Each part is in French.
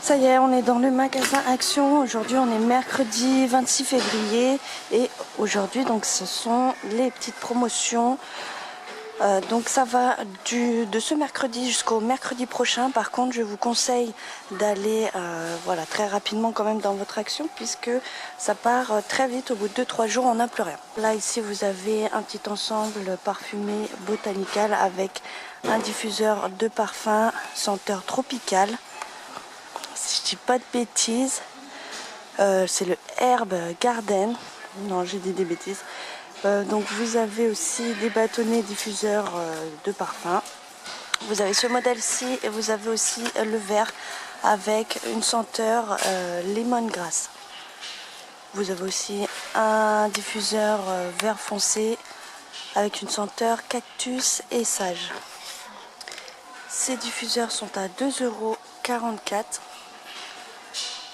Ça y est, on est dans le magasin Action. Aujourd'hui, on est mercredi 26 février. Et aujourd'hui, donc, ce sont les petites promotions. Donc ça va de ce mercredi jusqu'au mercredi prochain. Par contre, je vous conseille d'aller voilà, très rapidement quand même dans votre Action, puisque ça part très vite. Au bout de 2-3 jours, on n'a plus rien. Là, ici, vous avez un petit ensemble parfumé botanical avec un diffuseur de parfum senteur tropicale. Si je dis pas de bêtises, c'est le Herb Garden. Non, j'ai dit des bêtises. Donc vous avez aussi des bâtonnets diffuseurs de parfum. Vous avez ce modèle-ci et vous avez aussi le vert avec une senteur lemongrass. Vous avez aussi un diffuseur vert foncé avec une senteur cactus et sage. Ces diffuseurs sont à 2,44 €.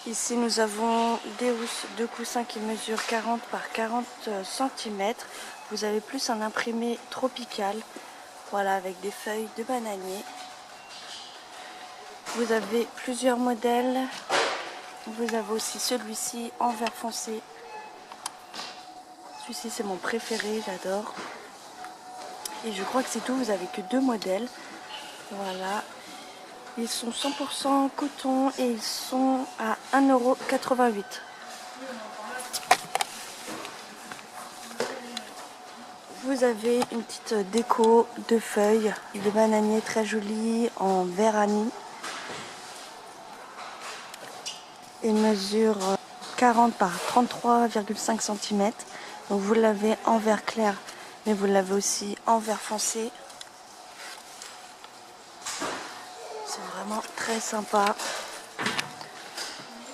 Ici nous avons des housses de coussins qui mesurent 40 par 40 cm. Vous avez plus un imprimé tropical, voilà, avec des feuilles de bananier. Vous avez plusieurs modèles. Vous avez aussi celui-ci en vert foncé. Celui-ci c'est mon préféré, j'adore. Et je crois que c'est tout, vous avez que 2 modèles. Voilà. Ils sont 100% coton et ils sont à 1,88 €. Vous avez une petite déco de feuilles de bananier très jolie en vert anis. Il mesure 40 par 33,5 cm. Donc vous l'avez en vert clair, mais vous l'avez aussi en vert foncé. C'est vraiment très sympa.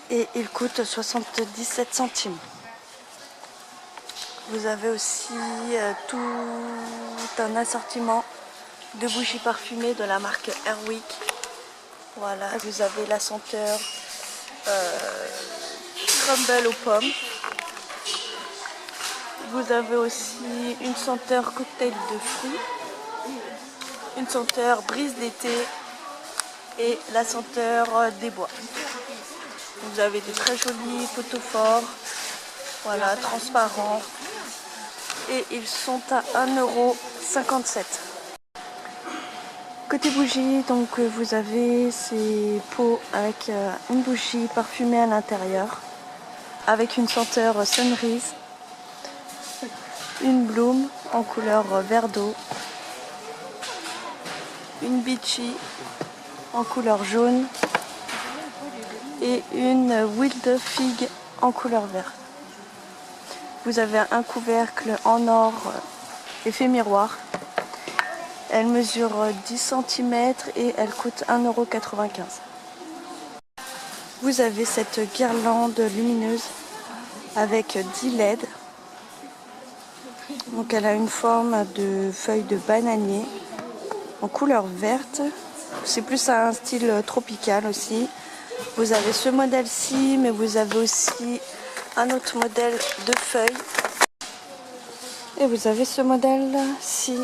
Et il coûte 77 centimes. Vous avez aussi tout un assortiment de bougies parfumées de la marque Airwick. Voilà, vous avez la senteur crumble aux pommes. Vous avez aussi une senteur cocktail de fruits, une senteur brise d'été et la senteur des bois. Vous avez de très jolis poteaux forts, voilà, transparents, et ils sont à 1,57 €. Côté bougie, donc vous avez ces pots avec une bougie parfumée à l'intérieur, avec une senteur Sunrise, une bloom en couleur vert d'eau, une beachy en couleur jaune et une wild fig en couleur verte. Vous avez un couvercle en or effet miroir. Elle mesure 10 cm et elle coûte 1,95 €. Vous avez cette guirlande lumineuse avec 10 LED. Donc elle a une forme de feuille de bananier en couleur verte. C'est plus un style tropical aussi. Vous avez ce modèle-ci, mais vous avez aussi un autre modèle de feuilles. Et vous avez ce modèle-ci.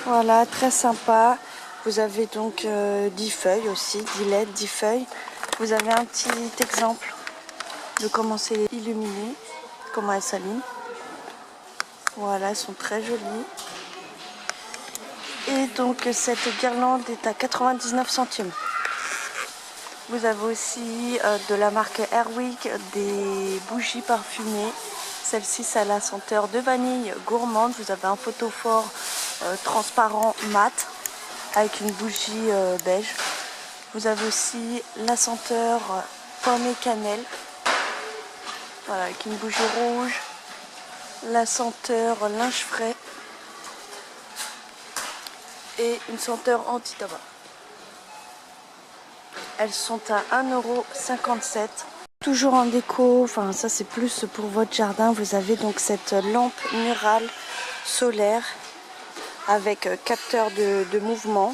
Voilà, très sympa. Vous avez donc 10 feuilles aussi, 10 LED, 10 feuilles. Vous avez un petit exemple de comment c'est illuminé, comment elles s'allument. Voilà, elles sont très jolies. Et donc cette guirlande est à 99 centimes. Vous avez aussi de la marque Airwick des bougies parfumées. Celle-ci, ça a la senteur de vanille gourmande. Vous avez un photophore transparent mat avec une bougie beige. Vous avez aussi la senteur pomme et cannelle, voilà, avec une bougie rouge. La senteur linge frais et une senteur anti-tabac. Elles sont à 1,57 €. Toujours en déco, enfin ça c'est plus pour votre jardin, vous avez donc cette lampe murale solaire avec capteur de mouvement.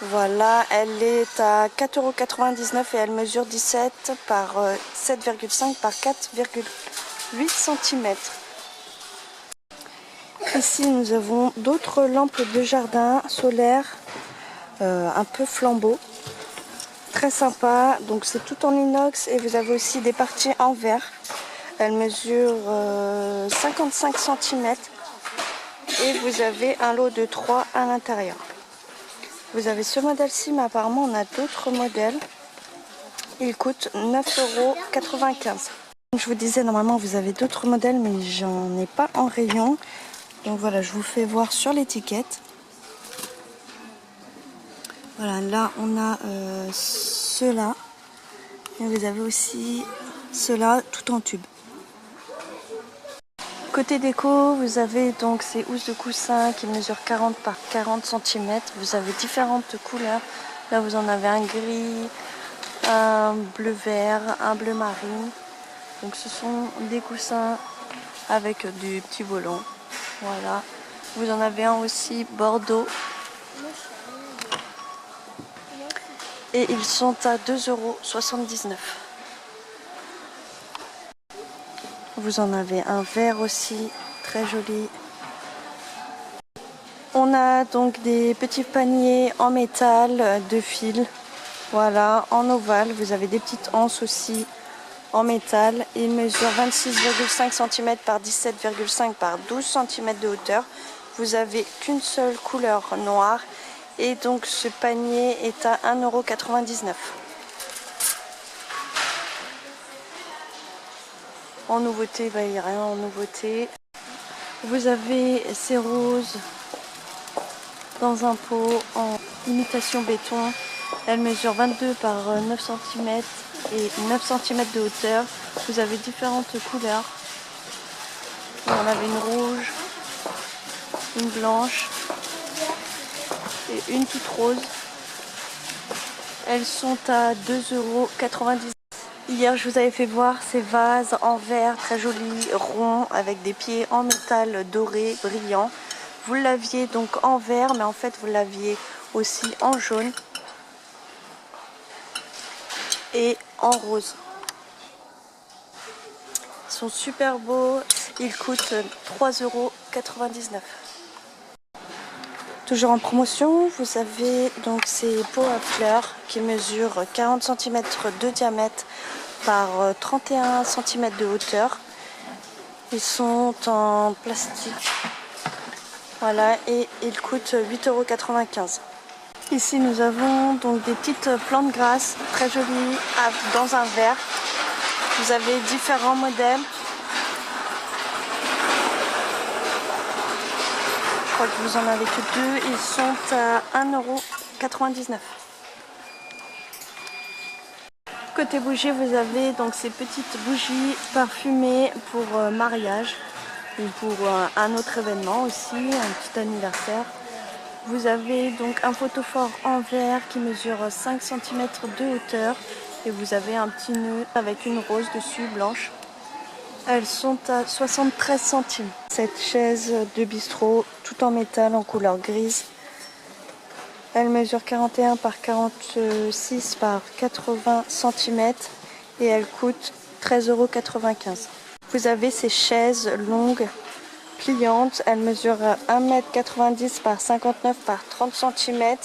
Voilà, elle est à 4,99 € et elle mesure 17 par 7,5 par 4,8 cm. Ici nous avons d'autres lampes de jardin solaires un peu flambeau. Très sympa. Donc c'est tout en inox et vous avez aussi des parties en verre. Elle mesure 55 cm et vous avez un lot de 3 à l'intérieur. Vous avez ce modèle-ci, mais apparemment on a d'autres modèles. Il coûte 9,95 €. Je vous disais, normalement vous avez d'autres modèles, mais j'en ai pas en rayon. Donc voilà, je vous fais voir sur l'étiquette. Voilà, là on a ceux-là. Et vous avez aussi ceux-là tout en tube. Côté déco, vous avez donc ces housses de coussin qui mesurent 40 par 40 cm. Vous avez différentes couleurs. Là vous en avez un gris, un bleu vert, un bleu marine. Donc ce sont des coussins avec du petit volant. Voilà. Vous en avez un aussi bordeaux. Et ils sont à 2,79 €. Vous en avez un vert aussi, très joli. On a donc des petits paniers en métal de fil. Voilà, en ovale. Vous avez des petites anses aussi en métal. Ils mesurent 26,5 cm par 17,5 par 12 cm de hauteur. Vous avez qu'une seule couleur noire. Et donc ce panier est à 1,99 €. En nouveauté, il n'y a rien en nouveauté. Vous avez ces roses dans un pot en imitation béton. Elle mesure 22 par 9 cm et 9 cm de hauteur. Vous avez différentes couleurs. Vous en avez une rouge, une blanche et une toute rose. Elles sont à 2,99 €. Hier, je vous avais fait voir ces vases en verre très jolis, ronds, avec des pieds en métal doré, brillant. Vous l'aviez donc en vert, mais en fait, vous l'aviez aussi en jaune et en rose. Ils sont super beaux. Ils coûtent 3,99 €. Toujours en promotion, vous avez donc ces pots à fleurs qui mesurent 40 cm de diamètre par 31 cm de hauteur. Ils sont en plastique. Voilà, et ils coûtent 8,95 €. Ici nous avons donc des petites plantes grasses très jolies dans un verre. Vous avez différents modèles. Je crois que vous en avez que deux. Ils sont à 1,99 €. Côté bougies, vous avez donc ces petites bougies parfumées pour mariage ou pour un autre événement aussi, un petit anniversaire. Vous avez donc un photophore en verre qui mesure 5 cm de hauteur et vous avez un petit nœud avec une rose dessus blanche. Elles sont à 73 centimes. Cette chaise de bistrot tout en métal en couleur grise. Elle mesure 41 par 46 par 80 cm et elle coûte 13,95 €. Vous avez ces chaises longues pliantes. Elles mesurent 1,90 m par 59 par 30 cm.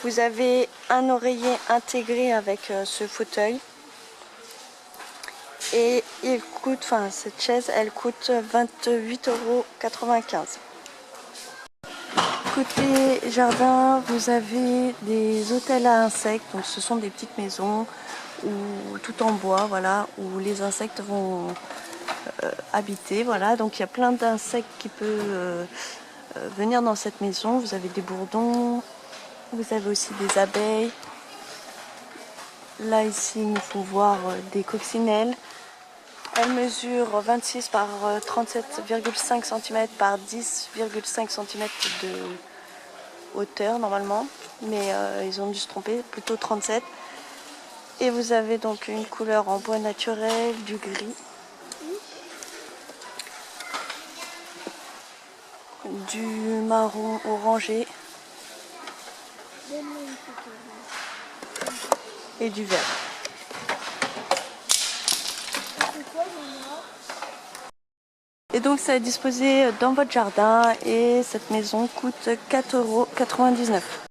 Vous avez un oreiller intégré avec ce fauteuil. Et il coûte, cette chaise, elle coûte 28,95 €. Côté jardin, vous avez des hôtels à insectes. Donc ce sont des petites maisons ou tout en bois, voilà, où les insectes vont habiter. Voilà, donc il y a plein d'insectes qui peuvent venir dans cette maison. Vous avez des bourdons, vous avez aussi des abeilles. Là ici, il faut voir des coccinelles. Elle mesure 26 par 37,5 cm par 10,5 cm de hauteur normalement, mais ils ont dû se tromper, plutôt 37. Et vous avez donc une couleur en bois naturel, du gris, du marron orangé et du vert. Et donc ça est disposé dans votre jardin et cette maison coûte 4,99 €.